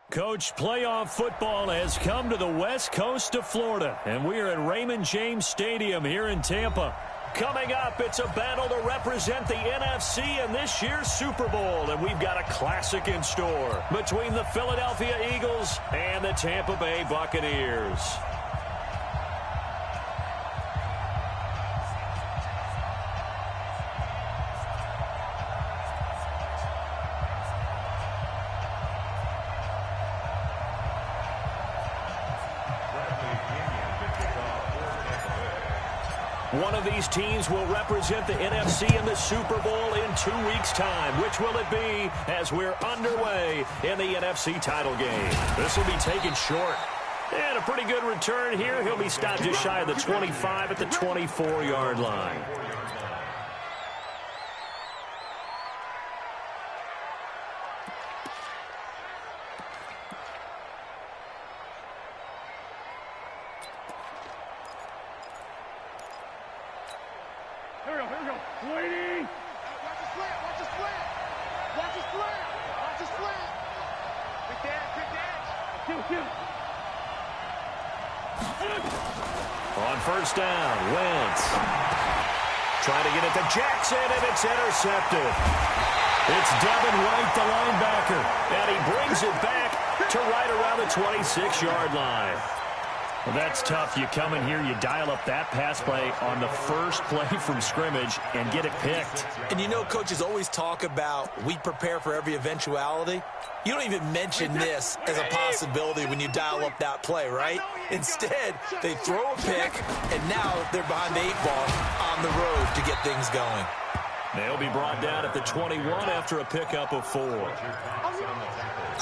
Coach, playoff football has come to the west coast of Florida, and we are at Raymond James Stadium here in Tampa. Coming up, it's a battle to represent the NFC in this year's Super Bowl, and we've got a classic in store between the Philadelphia Eagles and the Tampa Bay Buccaneers. One of these teams will represent the NFC in the Super Bowl in 2 weeks' time. Which will it be as we're underway in the NFC title game? This will be taken short. And a pretty good return here. He'll be stopped just shy of the 25 at the 24-yard line. On first down, Wentz. Trying to get it to Jackson, and it's intercepted. It's Devin White, the linebacker, and he brings it back to right around the 26-yard line. Well, that's tough. You come in here, you dial up that pass play on the first play from scrimmage and get it picked. And you know, coaches always talk about we prepare for every eventuality. You don't even mention this as a possibility when you dial up that play, right? Instead, they throw a pick, and now they're behind the 8-ball on the road to get things going. They'll be brought down at the 21 after a pickup of 4.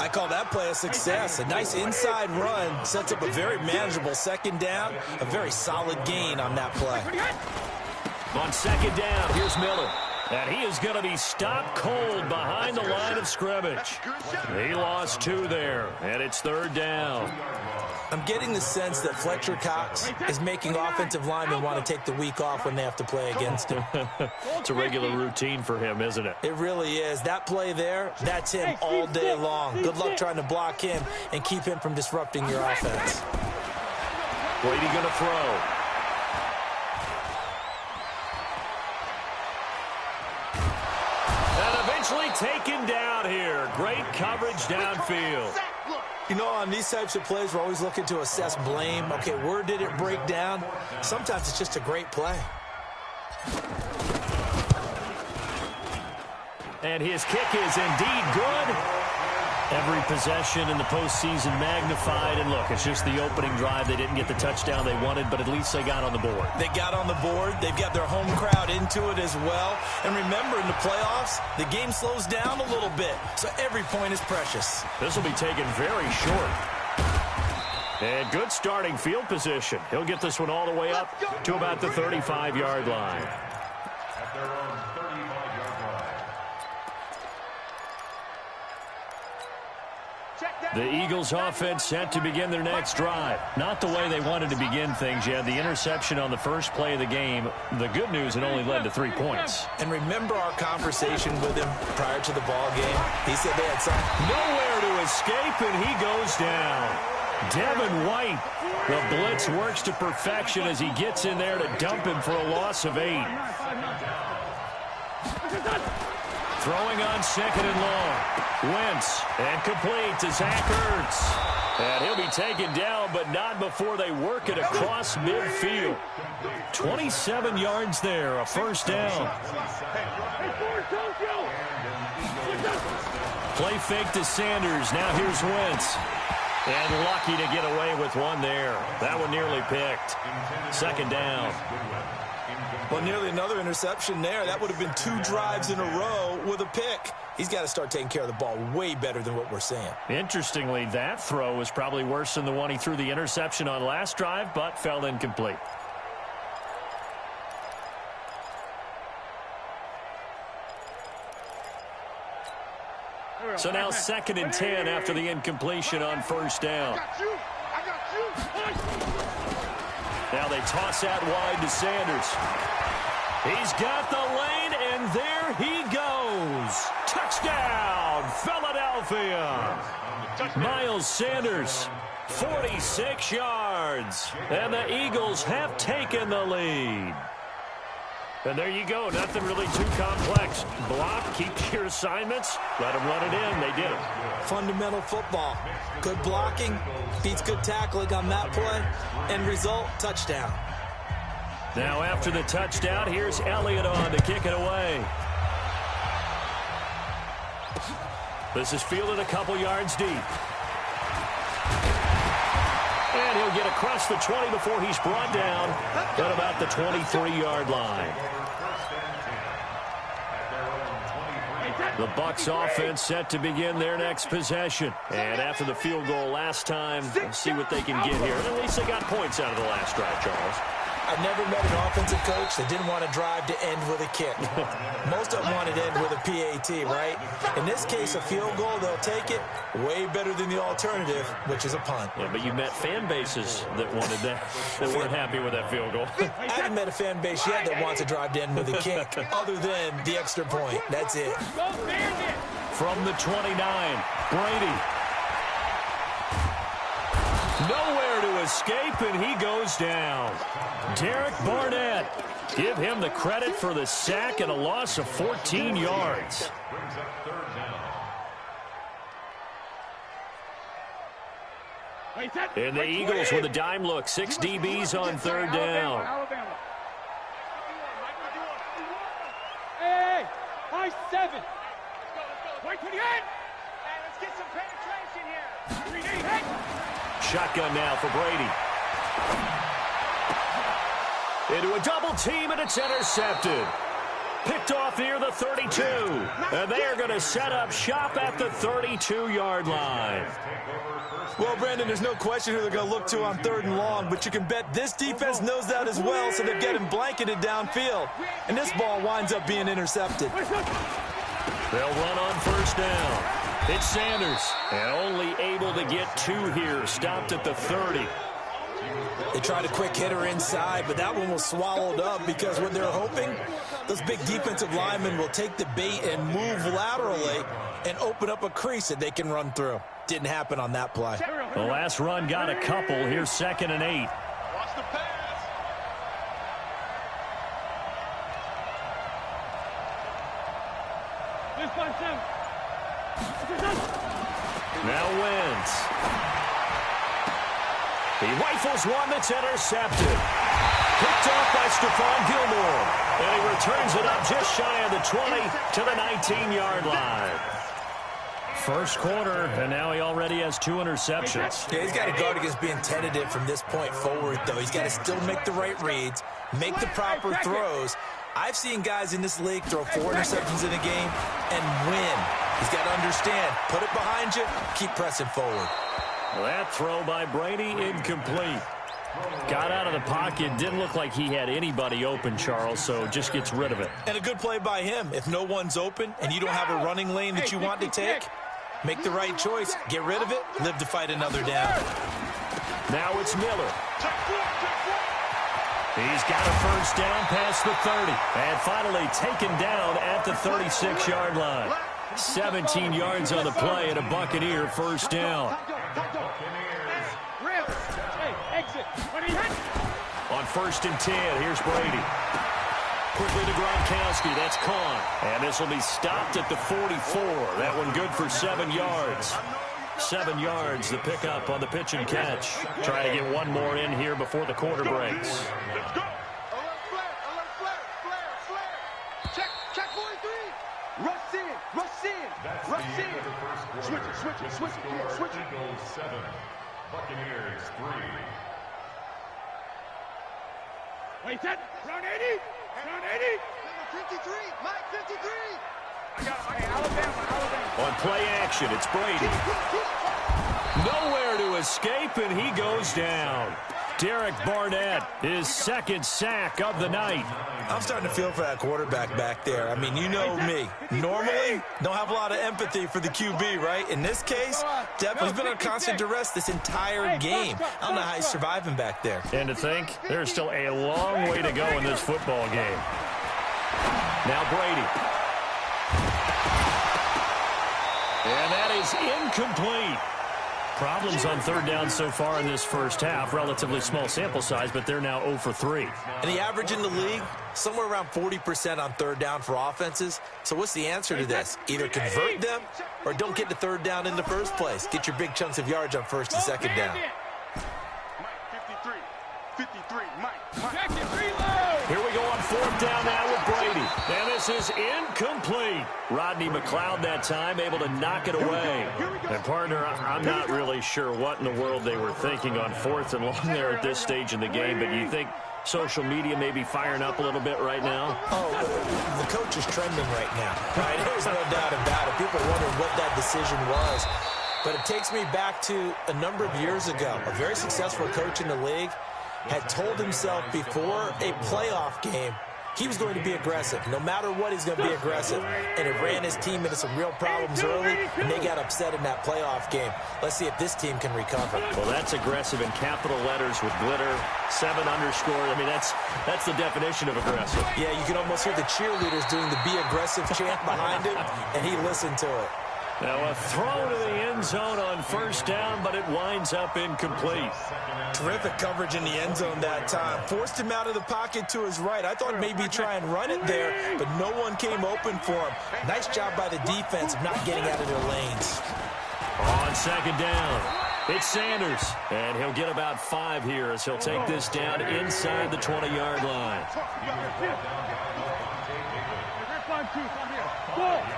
I call that play a success. A nice inside run sets up a very manageable second down, a very solid gain on that play. On second down, here's Miller. And he is going to be stopped cold behind the line of scrimmage. He lost 2 there, and it's third down. I'm getting the sense that Fletcher Cox is making offensive linemen want to take the week off when they have to play against him. It's a regular routine for him, isn't it? It really is. That play there, that's him all day long. Good luck trying to block him and keep him from disrupting your offense. Brady going to throw. Taken down here. Great coverage downfield. You know, on these types of plays, we're always looking to assess blame. Okay, where did it break down? Sometimes it's just a great play. And his kick is indeed good. Every possession in the postseason magnified. And look, it's just the opening drive. They didn't get the touchdown they wanted, but at least they got on the board. They got on the board. They've got their home crowd into it as well. And remember, in the playoffs, the game slows down a little bit. So every point is precious. This will be taken very short. And good starting field position. He'll get this one all the way up to about the 35-yard line. At their own 35-yard line. The Eagles offense set to begin their next drive. Not the way they wanted to begin things. You had the interception on the first play of the game. The good news, it only led to 3 points. And remember our conversation with him prior to the ball game? He said they had something. Nowhere to escape, and he goes down. Devin White. The blitz works to perfection as he gets in there to dump him for a loss of 8. Throwing on second and long. Wentz, and complete to Zach Ertz. And he'll be taken down, but not before they work it across midfield. 27 yards there, a first down. Play fake to Sanders. Now here's Wentz. And lucky to get away with one there. That one nearly picked. Second down. Well, nearly another interception there. That would have been 2 drives in a row with a pick. He's got to start taking care of the ball way better than what we're seeing. Interestingly, that throw was probably worse than the one he threw the interception on last drive, but fell incomplete. So now second and 10 after the incompletion on first down. Now they toss out wide to Sanders. He's got the lane, and there he goes. Touchdown, Philadelphia. Miles Sanders, 46 yards. And the Eagles have taken the lead. And there you go. Nothing really too complex. Block, keep your assignments, let them run it in. They did it. Fundamental football. Good blocking, beats good tackling on that play. End result, touchdown. Now after the touchdown, here's Elliott on to kick it away. This is fielded a couple yards deep. And he'll get across the 20 before he's brought down at about the 23-yard line. The Bucs offense set to begin their next possession. And after the field goal last time, let's see what they can get here. At least they got points out of the last drive, Charles. I've never met an offensive coach that didn't want to drive to end with a kick. Most of them wanted to end with a PAT, right? In this case, a field goal, they'll take it. Way better than the alternative, which is a punt. Yeah, but you met fan bases that wanted that, that weren't happy with that field goal. I haven't met a fan base yet that wants to drive to end with a kick, other than the extra point. That's it. From the 29, Brady. Nowhere to escape, and he goes down. Derek Barnett. Give him the credit for the sack and a loss of 14 yards. And the Eagles with a dime look. 6 DBs on third down. Hey, high 7. Wait till the end. Let's get some penetration here. Shotgun now for Brady. Into a double team, and it's intercepted. Picked off near the 32. And they are going to set up shop at the 32-yard line. Well, Brandon, there's no question who they're going to look to on third and long, but you can bet this defense knows that as well, so they're getting blanketed downfield. And this ball winds up being intercepted. They'll run on first down. It's Sanders, and only able to get 2 here, stopped at the 30. They tried a quick hitter inside, but that one was swallowed up because what they're hoping, those big defensive linemen will take the bait and move laterally and open up a crease that they can run through. Didn't happen on that play. The last run got a couple. Here's 2nd and 8. Watch the pass. Now Wentz. He rifles one that's intercepted. Picked off by Stephon Gilmore. And he returns it up just shy of the 20 to the 19-yard line. First quarter, and now he already has 2 interceptions. Yeah, he's got to guard against being tentative from this point forward, though. He's got to still make the right reads, make the proper throws. I've seen guys in this league throw 4 interceptions in a game and win. He's got to understand, put it behind you, keep pressing forward. That throw by Brady, incomplete. Got out of the pocket, didn't look like he had anybody open, Charles, so just gets rid of it. And a good play by him. If no one's open and you don't have a running lane that you want to take, make the right choice, get rid of it, live to fight another down. Now it's Miller. He's got a first down past the 30. And finally taken down at the 36-yard line. 17 yards on the play and a Buccaneer first down. On 1st and 10, here's Brady. Quickly to Gronkowski, that's caught. And this will be stopped at the 44. That one good for 7 yards. 7 yards, the pickup on the pitch and catch. Trying to get one more in here before the quarter breaks. Let's go. Check 43. Rush in. Switch it. Eagles 7, Buccaneers 3. Wait, that. Round 80. 53. Mike, 53. I got Alabama. On play action, it's Brady. Nowhere to escape, and he goes down. Derek Barnett, his 2nd sack of the night. I'm starting to feel for that quarterback back there. I mean, you know me. Normally, don't have a lot of empathy for the QB, right? In this case, definitely been under constant duress this entire game. I don't know how he's surviving back there. And to think, there's still a long way to go in this football game. Now Brady. And that is incomplete. problems on third down so far in this first half. Relatively small sample size, but they're now 0 for 3. And the average in the league, somewhere around 40% on third down for offenses. So what's the answer to this? Either convert them or don't get to third down in the first place. Get your big chunks of yards on first and second down. Here we go on fourth down now with Brady. And this is incomplete. Rodney McLeod that time able to knock it away. And partner, I'm not really sure what in the world they were thinking on fourth and long there at this stage in the game, but you think social media may be firing up a little bit right now? Oh, the coach is trending right now, right? There's no doubt about it. People are wondering what that decision was. But it takes me back to a number of years ago. A very successful coach in the league had told himself before a playoff game he was going to be aggressive. No matter what, he's going to be aggressive. And it ran his team into some real problems early, and they got upset in that playoff game. Let's see if this team can recover. Well, that's aggressive in capital letters with glitter, 7 underscore. I mean, that's the definition of aggressive. Yeah, you can almost hear the cheerleaders doing the be aggressive chant behind him, and he listened to it. Now a throw to the end zone on first down, but it winds up incomplete. Terrific coverage in the end zone that time. Forced him out of the pocket to his right. I thought maybe try and run it there, but no one came open for him. Nice job by the defense of not getting out of their lanes. On second down, it's Sanders, and he'll get about 5 here as he'll take this down inside the 20-yard line.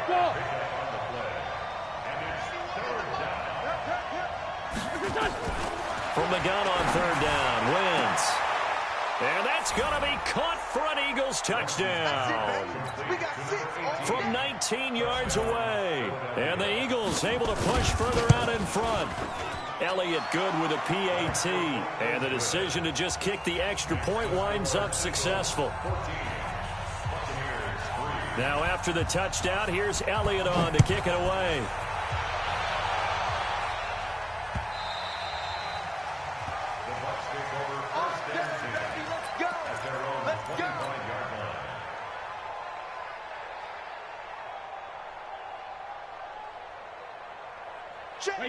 Go! From the gun on third down, Wentz. And that's going to be caught for an Eagles touchdown. From 19 yards away. And the Eagles able to push further out in front. Elliott good with a PAT. And the decision to just kick the extra point winds up successful. Now after the touchdown, here's Elliott on to kick it away.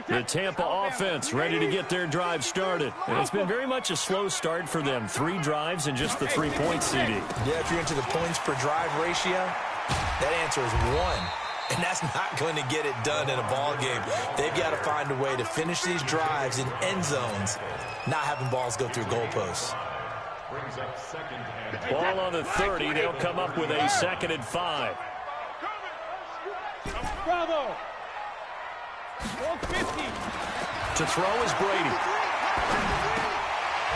The Tampa offense ready to get their drive started. And it's been very much a slow start for them. 3 drives and just the 3-point CD. Yeah, if you're into the points per drive ratio, that answer is 1. And that's not going to get it done in a ball game. They've got to find a way to finish these drives in end zones, not having balls go through goalposts. Ball on the 30. They'll come up with a 2nd and 5. Bravo! To throw is Brady.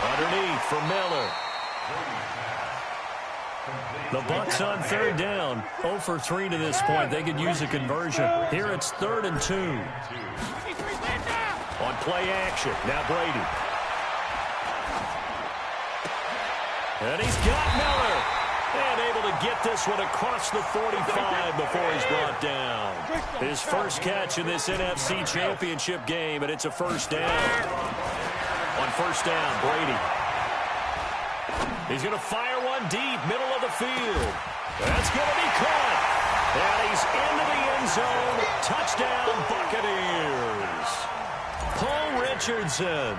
Underneath for Miller. The Bucs on third down. 0 for 3 to this point. They could use a conversion. Here it's 3rd and 2. On play action. Now Brady. And he's got Miller. And able to get this one across the 45 before he's brought down. His first catch in this NFC Championship game, and it's a first down. On first down, Brady. He's going to fire one deep, middle of the field. That's going to be caught. And he's into the end zone. Touchdown, Buccaneers. Paul Richardson.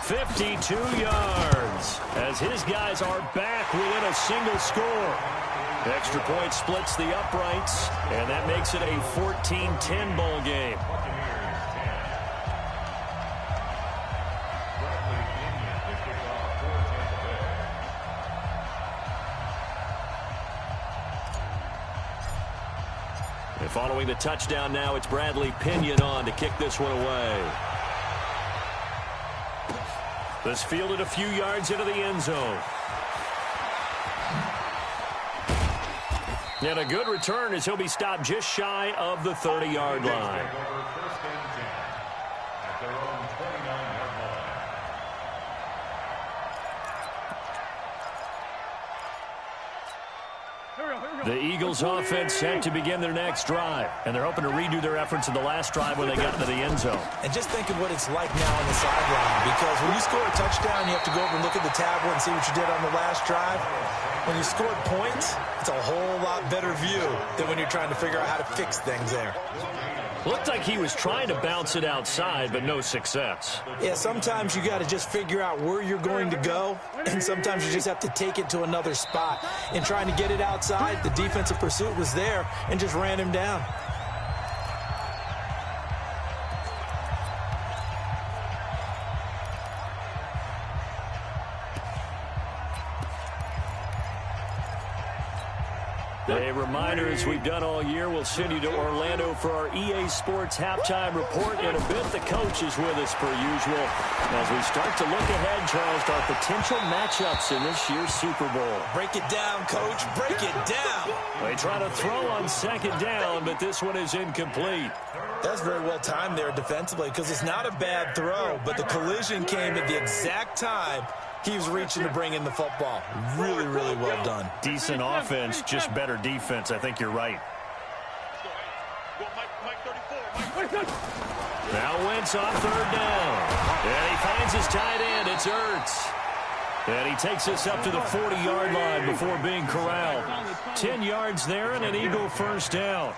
52 yards as his guys are back within a single score. Extra point splits the uprights, and that makes it a 14-10 ball game. And following the touchdown now, it's Bradley Pinion on to kick this one away. This fielded a few yards into the end zone. And a good return as he'll be stopped just shy of the 30-yard line. The Eagles offense set to begin their next drive, and they're hoping to redo their efforts in the last drive when they got into the end zone. And just think of what it's like now on the sideline, because when you score a touchdown, you have to go over and look at the tablet and see what you did on the last drive. When you scored points, it's a whole lot better view than when you're trying to figure out how to fix things there. Looked like he was trying to bounce it outside, but no success. Yeah, sometimes you got to just figure out where you're going to go, and sometimes you just have to take it to another spot. And trying to get it outside, the defensive pursuit was there and just ran him down. A reminder, as we've done all year, we'll send you to Orlando for our EA Sports halftime report in a bit. The coach is with us per usual as we start to look ahead, Charles, to our potential matchups in this year's Super Bowl. Break it down, Coach. Break it down. They try to throw on second down, but this one is incomplete. That's very well timed there defensively because it's not a bad throw, but the collision came at the exact time he was reaching to bring in the football. Really, really well done. Decent offense, just better defense. I think you're right. Now Wentz on third down. And he finds his tight end. It's Ertz. And he takes us up to the 40-yard line before being corralled. 10 yards there and an Eagle first down.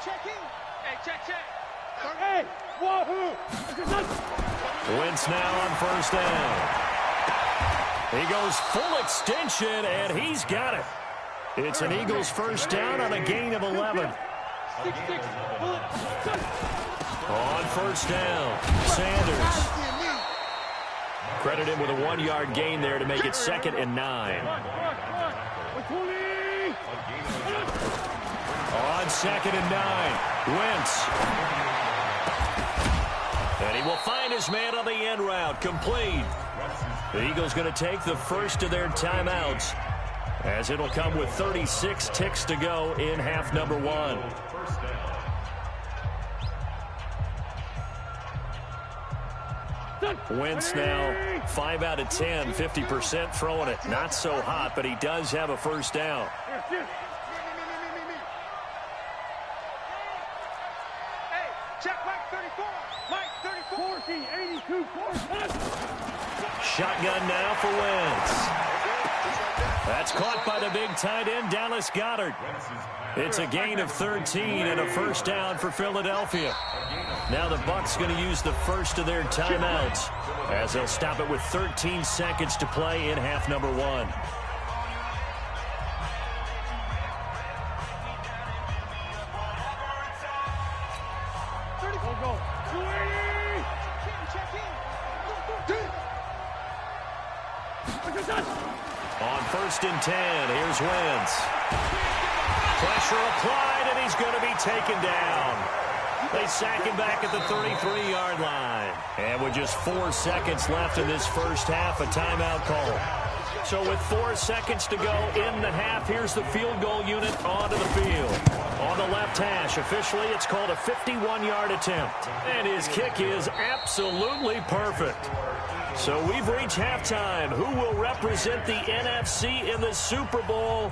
Check in. Hey, check. Hey, wahoo! Wentz now on first down. He goes full extension, and he's got it. It's an Eagles first down on a gain of 11. 6-6. On first down, Sanders. Credit him with a 1-yard gain there to make it 2nd and 9. On 2nd and 9, Wentz. And he will find his man on the end route, complete. The Eagles going to take the first of their timeouts, as it'll come with 36 ticks to go in half number 1. Wentz now 5 out of 10, 50% throwing it. Not so hot, but he does have a first down. Shotgun now for Wentz. That's caught by the big tight end, Dallas Goedert. It's a gain of 13 and a first down for Philadelphia. Now the Bucs going to use the first of their timeouts, as they'll stop it with 13 seconds to play in half number 1. On 1st and 10, here's Wentz. Pressure applied, and he's going to be taken down. They sack him back at the 33-yard line. And with just 4 seconds left in this first half, a timeout call. So with 4 seconds to go in the half, here's the field goal unit onto the field. On the left hash, officially it's called a 51-yard attempt. And his kick is absolutely perfect. So we've reached halftime. Who will represent the NFC in the Super Bowl?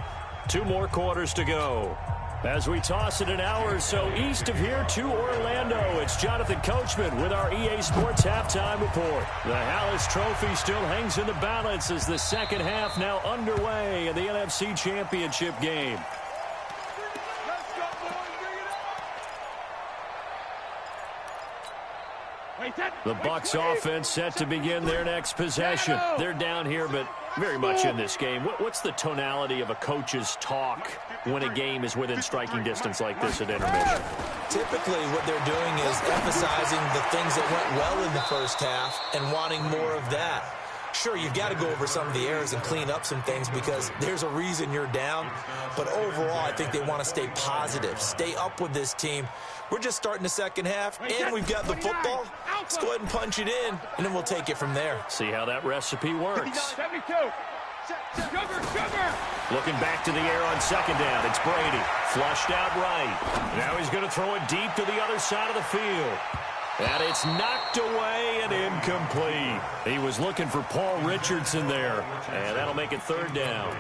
2 more quarters to go. As we toss it an hour or so east of here to Orlando, it's Jonathan Coachman with our EA Sports halftime report. The Hallis Trophy still hangs in the balance as the second half now underway in the NFC Championship game. The Bucs offense set to begin their next possession. They're down here, but very much in this game. What's the tonality of a coach's talk when a game is within striking distance like this at intermission? Typically, what they're doing is emphasizing the things that went well in the first half and wanting more of that. Sure, you've got to go over some of the errors and clean up some things because there's a reason you're down. But overall, I think they want to stay positive, stay up with this team. We're just starting the second half, and we've got the football. Let's go ahead and punch it in, and then we'll take it from there. See how that recipe works. 72. Sugar. Looking back to the air on second down. It's Brady. Flushed out right. Now he's going to throw it deep to the other side of the field. And it's knocked away and incomplete. He was looking for Paul Richardson there, and that'll make it 3rd down.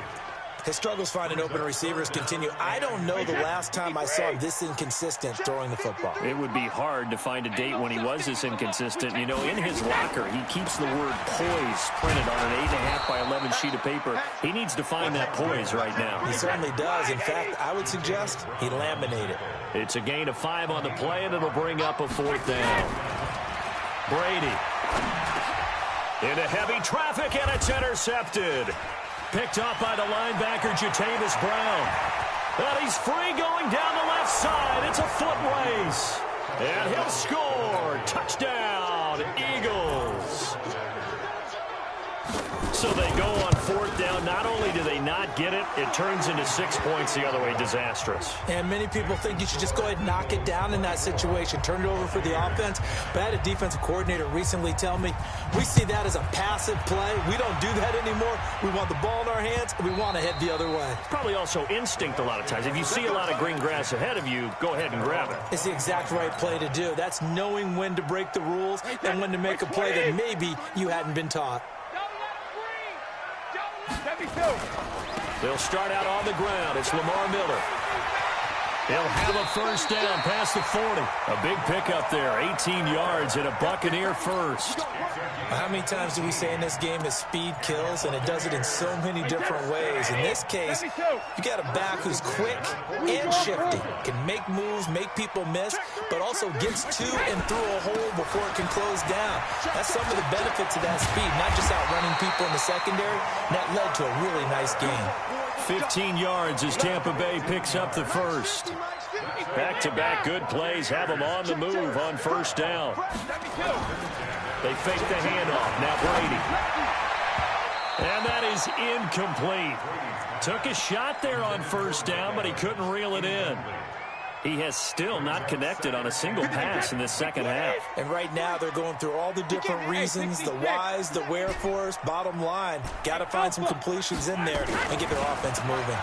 His struggles finding open receivers continue. I don't know the last time I saw him this inconsistent throwing the football. It would be hard to find a date when he was this inconsistent. You know, in his locker, he keeps the word poise printed on an 8.5 by 11 sheet of paper. He needs to find that poise right now. He certainly does. In fact, I would suggest he laminate it. It's a gain of 5 on the play, and it'll bring up a 4th down. Brady into heavy traffic, and it's intercepted. Picked up by the linebacker, Jatavis Brown. And he's free going down the left side. It's a foot race. And he'll score. Touchdown, Eagles. So they go on 4th down. Not only do they not get it, it turns into 6 points the other way. Disastrous. And many people think you should just go ahead and knock it down in that situation. Turn it over for the offense. But I had a defensive coordinator recently tell me, we see that as a passive play. We don't do that anymore. We want the ball in our hands, and we want to head the other way. Probably also instinct a lot of times. If you see a lot of green grass ahead of you, go ahead and grab it. It's the exact right play to do. That's knowing when to break the rules and when to make a play that maybe you hadn't been taught. They'll start out on the ground. It's Lamar Miller. He'll have a 1st down past the 40. A big pickup there, 18 yards and a Buccaneer first. How many times do we say in this game that speed kills, and it does it in so many different ways? In this case, you got a back who's quick and shifty, can make moves, make people miss, but also gets to and through a hole before it can close down. That's some of the benefits of that speed, not just outrunning people in the secondary. That led to a really nice game. 15 yards as Tampa Bay picks up the first. Back-to-back good plays have them on the move on 1st down. They fake the handoff. Now Brady. And that is incomplete. Took a shot there on 1st down, but he couldn't reel it in. He has still not connected on a single pass in this second half. And right now they're going through all the different reasons, the whys, the wherefores. Bottom line, got to find some completions in there and get their offense moving.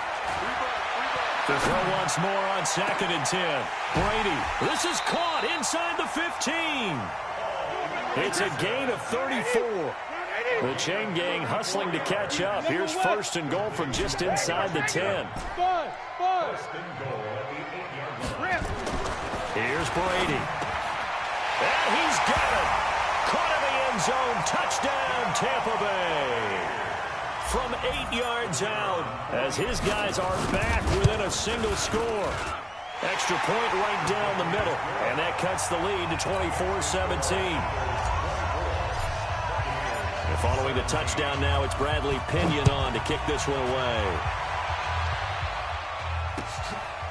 To throw once more on 2nd and 10. Brady, this is caught inside the 15. It's a gain of 34. The chain gang hustling to catch up. Here's 1st and goal from just inside the 10. Here's Brady. And he's got it. Caught in the end zone. Touchdown, Tampa Bay. From 8 yards out, as his guys are back within a single score. Extra point right down the middle, and that cuts the lead to 24-17. And following the touchdown now, it's Bradley Pinion on to kick this one away.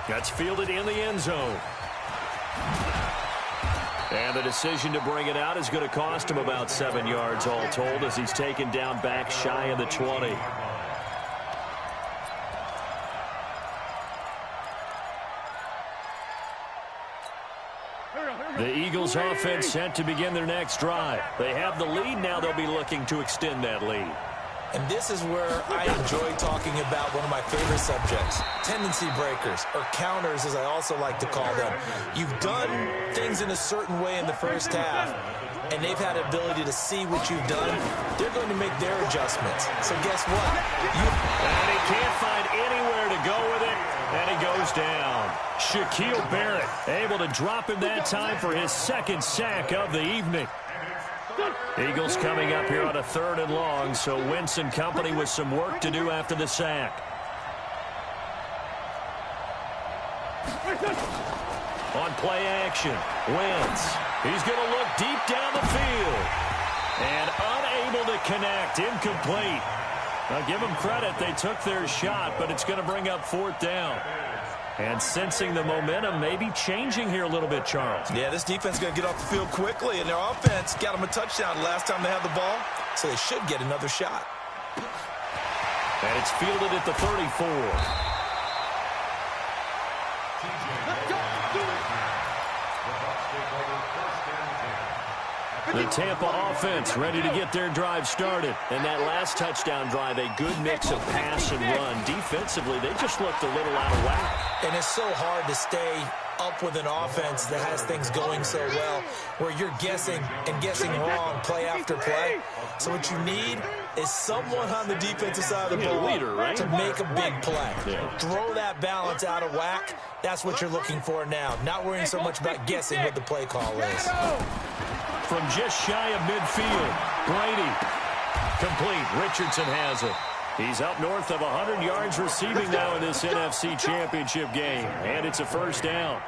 That's fielded in the end zone. And the decision to bring it out is going to cost him about 7 yards all told as he's taken down back shy of the 20. The Eagles offense set to begin their next drive. They have the lead now. They'll be looking to extend that lead. And this is where I enjoy talking about one of my favorite subjects, tendency breakers, or counters as I also like to call them. You've done things in a certain way in the first half, and they've had the ability to see what you've done. They're going to make their adjustments. So guess what? And he can't find anywhere to go with it, and he goes down. Shaquille Barrett able to drop him that time for his 2nd sack of the evening. Eagles coming up here on a 3rd and long, so Wentz and company with some work to do after the sack. On play action, Wentz. He's going to look deep down the field. And unable to connect, incomplete. Now give them credit, they took their shot, but it's going to bring up 4th down. And sensing the momentum maybe changing here a little bit, Charles. Yeah, this defense is going to get off the field quickly, and their offense got them a touchdown last time they had the ball, so they should get another shot. And it's fielded at the 34. The Tampa offense ready to get their drive started. And that last touchdown drive, a good mix of pass and run. Defensively, they just looked a little out of whack. And it's so hard to stay up with an offense that has things going so well, where you're guessing and guessing wrong play after play. So what you need is someone on the defensive side of the ball to make a big play. Throw that balance out of whack. That's what you're looking for now. Not worrying so much about guessing what the play call is. From just shy of midfield, Brady. Complete. Richardson has it. He's up north of 100 yards receiving now in this NFC Championship game. And it's a first down.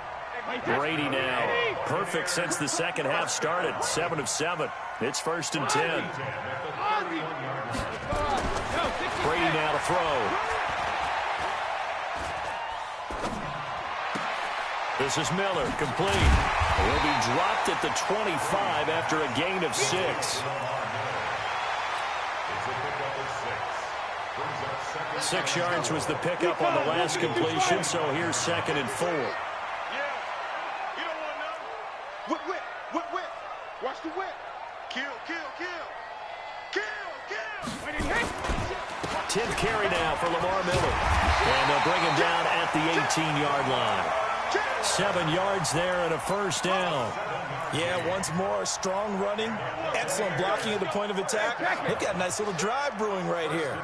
Brady now. Perfect since the second half started. 7 of 7. It's 1st and 10. Brady now to throw. This is Miller. Complete. He'll be dropped at the 25 after a gain of 6. 6 yards was the pickup on the last completion, so here's 2nd and 4. Yeah. You don't want to know. Whip. Watch the whip. Kill. 10th carry now for Lamar Miller. And they'll bring him down at the 18-yard line. 7 yards there and a first down. Yeah, once more, strong running, excellent blocking at the point of attack. They've got a nice little drive brewing right here.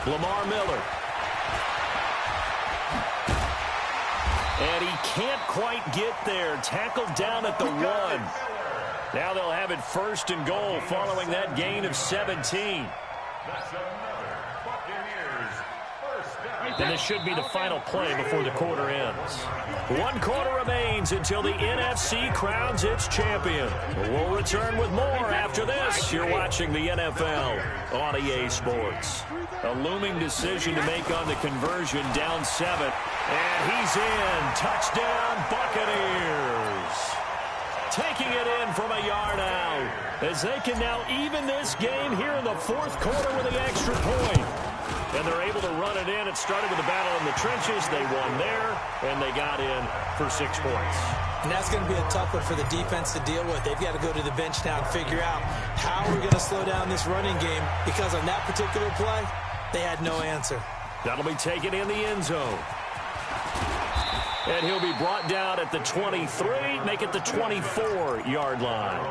Lamar Miller. And he can't quite get there. Tackled down at the 1. Now they'll have it 1st and goal following that gain of 17. And this should be the final play before the quarter ends. 1 quarter remains until the NFC crowns its champion. We'll return with more after this. You're watching the NFL on EA Sports. A looming decision to make on the conversion, down 7. And he's in. Touchdown, Buccaneers. Taking it in from a yard out, as they can now even this game here in the 4th quarter with the extra point. And they're able to run it in. It started with a battle in the trenches. They won there, and they got in for 6 points. And that's going to be a tough one for the defense to deal with. They've got to go to the bench now and figure out how we're going to slow down this running game, because on that particular play, they had no answer. That'll be taken in the end zone. And he'll be brought down at the 23, make it the 24-yard line.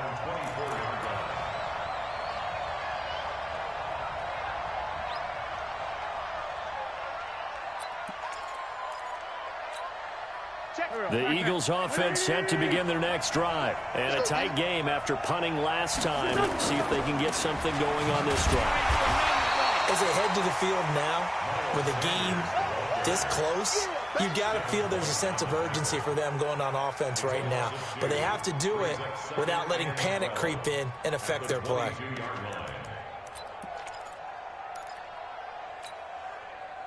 The Eagles offense set to begin their next drive. And a tight game after punting last time. See if they can get something going on this drive. As they head to the field now, with a game this close, you've got to feel there's a sense of urgency for them going on offense right now. But they have to do it without letting panic creep in and affect their play.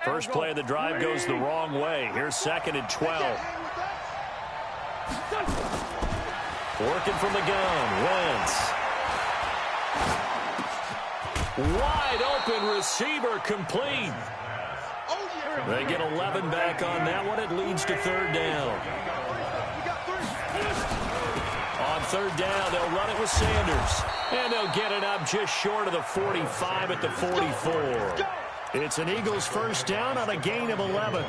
First play of the drive goes the wrong way. Here's 2nd and 12. Working from the gun, Wentz. Wide open receiver, complete. They get 11 back on that one. It leads to 3rd down. On 3rd down, they'll run it with Sanders. And they'll get it up just short of the 45 at the 44. It's an Eagles first down on a gain of 11.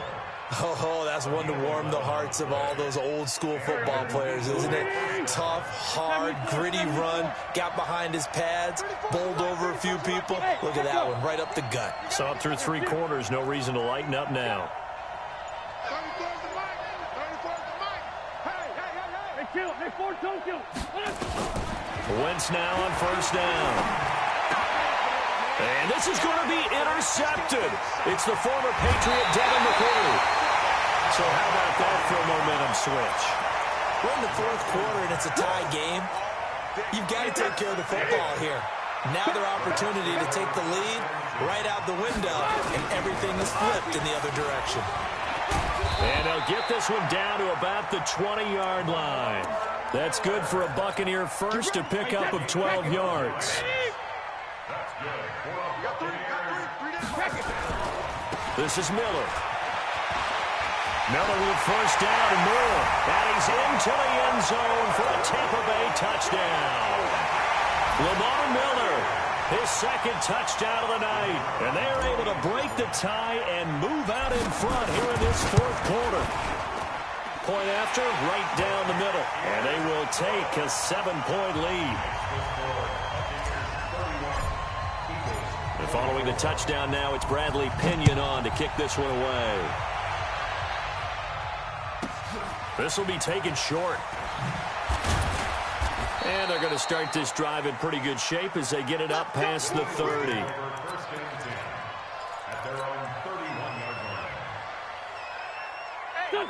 Oh, that's one to warm the hearts of all those old school football players, isn't it? Tough, hard, gritty run, got behind his pads, bowled over a few people. Look at that one, right up the gut. Saw it through 3 quarters, no reason to lighten up now. Wentz now on first down. And this is going to be intercepted. It's the former Patriot, Devin McCourty. So how about that for a momentum switch? We're in the 4th quarter, and it's a tie game. You've got to take care of the football here. Now their opportunity to take the lead right out the window, and everything is flipped in the other direction. And they'll get this one down to about the 20-yard line. That's good for a Buccaneer first, a pickup of 12 yards. This is Miller. Miller with first down and more. And he's into the end zone for a Tampa Bay touchdown. Lamar Miller, his 2nd touchdown of the night. And they're able to break the tie and move out in front here in this 4th quarter. point after, right down the middle. And they will take a 7-point lead. And following the touchdown now, it's Bradley Pinion on to kick this one away. This will be taken short. And they're going to start this drive in pretty good shape as they get it up past the 30.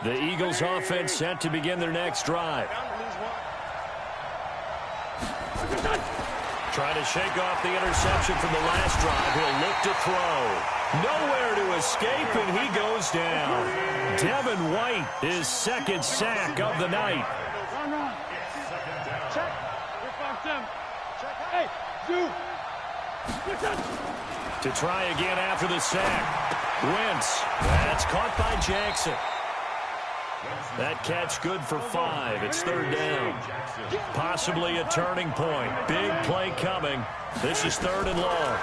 The Eagles offense set to begin their next drive. Trying to shake off the interception from the last drive. He'll look to throw. Nowhere to escape, and he goes down. Devin White, his second sack of the night. To try again after the sack. Wentz. That's caught by Jackson. That catch good for 5. It's third down. Possibly a turning point. Big play coming. This is third and long.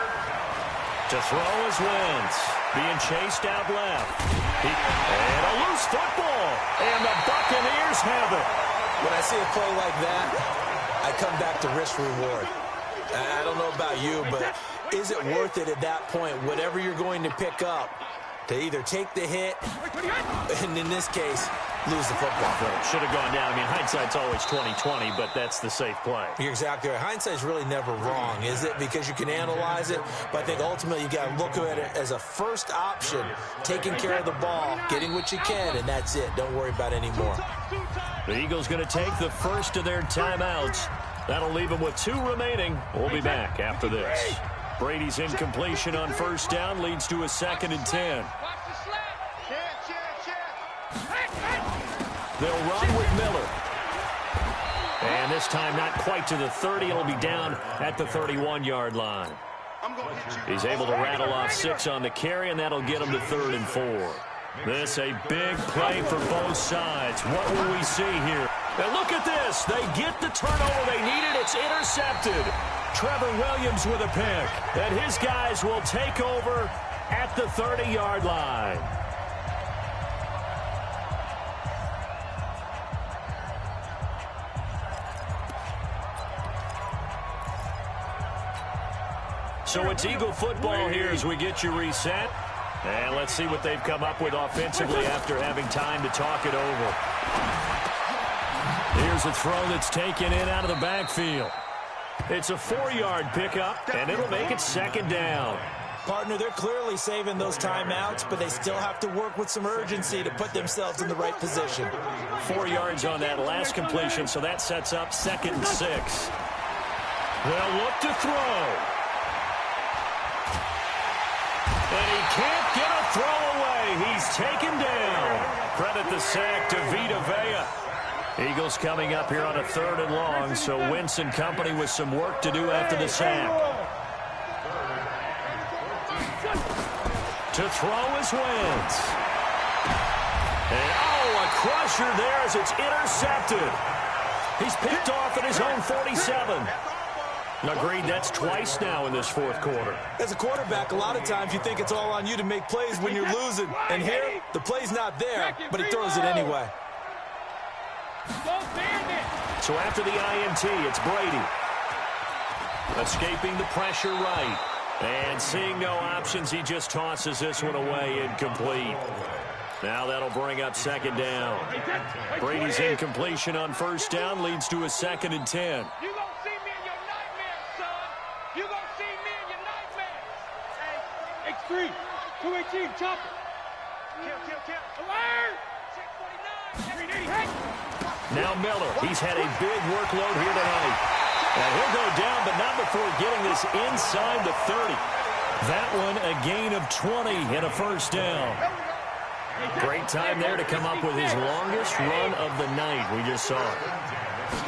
To throw is Wentz. Being chased out left. And a loose football. And the Buccaneers have it. When I see a play like that, I come back to risk reward. I don't know about you, but is it worth it at that point, whatever you're going to pick up, to either take the hit, and in this case, lose the football? Should have gone down. I mean, hindsight's always 20/20, but that's the safe play. You're exactly right. Hindsight's really never wrong, is it? Because you can analyze it, but I think ultimately you got to look at it as a first option, taking care of the ball, getting what you can, and that's it. Don't worry about any more. The Eagles going to take the first of their timeouts. That'll leave them with 2 remaining. We'll be back after this. Brady's incompletion on first down leads to a 2nd and 10. They'll run with Miller. And this time not quite to the 30. It'll be down at the 31-yard line. He's able to rattle off 6 on the carry, and that'll get him to 3rd and 4. This a big play for both sides. What will we see here? And look at this. They get the turnover they needed. It's intercepted. Trevor Williams with a pick. And his guys will take over at the 30-yard line. So it's Eagle football here as we get you reset. And let's see what they've come up with offensively after having time to talk it over. Here's a throw that's taken in out of the backfield. It's a 4-yard pickup, and it'll make it 2nd down. Partner, they're clearly saving those timeouts, but they still have to work with some urgency to put themselves in the right position. 4 yards on that last completion, so that sets up 2nd and 6. They'll look to throw. And he can't get a throw away. He's taken down. Credit the sack to Vita Vea. Eagles coming up here on a 3rd and long, so Wentz and company with some work to do after the sack. To throw is Wentz. And a crusher there as it's intercepted. He's picked off at his own 47. Agreed, that's twice now in this 4th quarter. As a quarterback, a lot of times you think it's all on you to make plays when you're losing. And here, the play's not there, but he throws it anyway. So after the INT, it's Brady. Escaping the pressure right. And seeing no options, he just tosses this one away incomplete. Now that'll bring up 2nd down. Brady's incompletion on first down leads to a 2nd and 10. X3, 218, chopper. Kill. Alert! Now Miller, he's had a big workload here tonight. And he'll go down, but not before getting this inside the 30. That one a gain of 20 and a first down. Great time there to come up with his longest run of the night. We just saw it.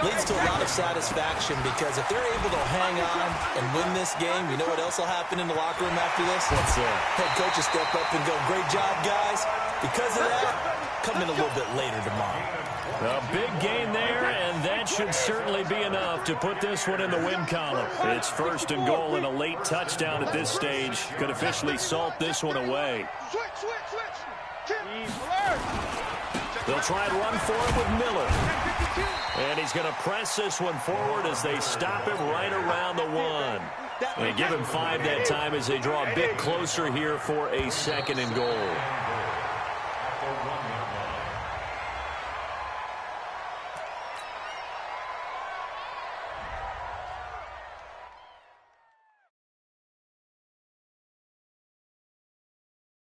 Leads to a lot of satisfaction because if they're able to hang on and win this game, you know what else will happen in the locker room after this? What's that? Head coach will step up and go, great job, guys. Because of that, come in a little bit later tomorrow. A big gain there, and that should certainly be enough to put this one in the win column. It's 1st and goal, and a late touchdown at this stage could officially salt this one away. Switch. They'll try and run for it with Miller. And he's going to press this one forward as they stop him right around the 1. They give him 5 that time as they draw a bit closer here for a 2nd and goal.